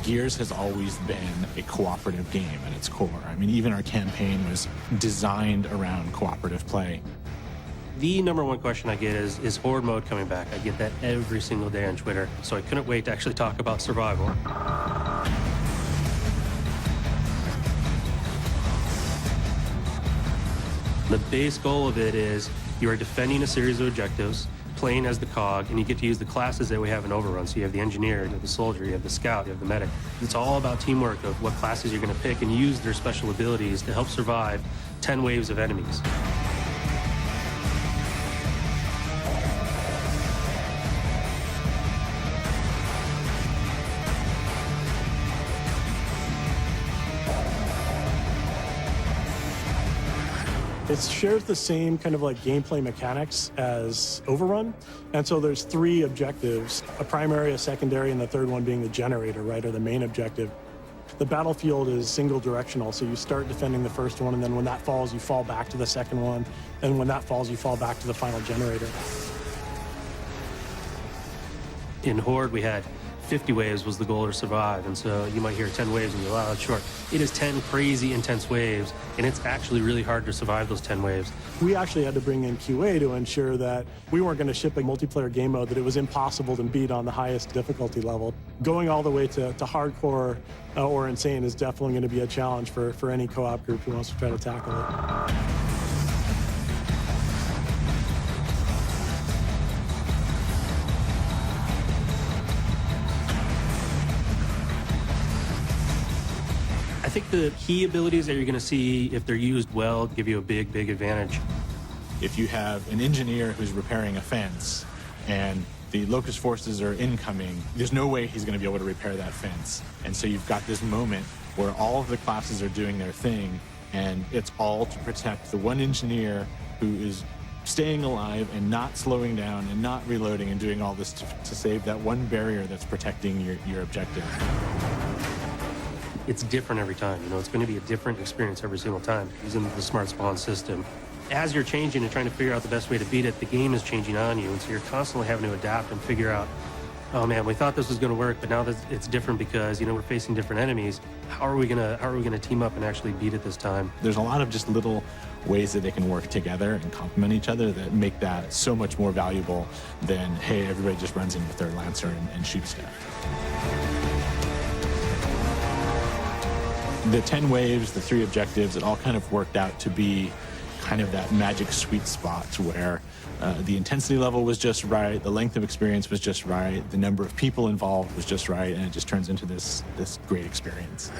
Gears has always been a cooperative game at its core. I mean, even our campaign was designed around cooperative play. The #1 question I get is Horde mode coming back? I get that every single day on Twitter, so I couldn't wait to actually talk about survival. The base goal of it is you are defending a series of objectives, playing as the cog, and you get to use the classes that we have in Overrun. So you have the engineer, you have the soldier, you have the scout, you have the medic. It's all about teamwork of what classes you're going to pick and use their special abilities to help survive 10 waves of enemies. It shares the same kind of like gameplay mechanics as Overrun. And so there's 3 objectives, a primary, a secondary, and the third one being the generator, right, or the main objective. The battlefield is single directional, so you start defending the first one, and then when that falls, you fall back to the second one, and when that falls, you fall back to the final generator. In Horde, we had 50 waves was the goal to survive, and so you might hear 10 waves and go, wow, that's short. It is 10 crazy intense waves, and it's actually really hard to survive those 10 waves. We actually had to bring in QA to ensure that we weren't going to ship a multiplayer game mode that it was impossible to beat on the highest difficulty level. Going all the way to hardcore or insane is definitely going to be a challenge for any co-op group who wants to try to tackle it. I think the key abilities that you're going to see, if they're used well, give you a big, big advantage. If you have an engineer who's repairing a fence and the locust forces are incoming, there's no way he's going to be able to repair that fence. And so you've got this moment where all of the classes are doing their thing, and it's all to protect the one engineer who is staying alive and not slowing down and not reloading and doing all this to save that one barrier that's protecting your objective. It's different every time. You know, it's going to be a different experience every single time using the smart spawn system. As you're changing and trying to figure out the best way to beat it, the game is changing on you, and so you're constantly having to adapt and figure out, oh man, we thought this was going to work, but now that it's different because, you know, we're facing different enemies. How are we gonna team up and actually beat it this time? There's a lot of just little ways that they can work together and complement each other that make that so much more valuable than, hey, everybody just runs in with their Lancer and shoots stuff. The 10 waves, the 3 objectives, it all kind of worked out to be kind of that magic sweet spot where the intensity level was just right, the length of experience was just right, the number of people involved was just right, and it just turns into this great experience.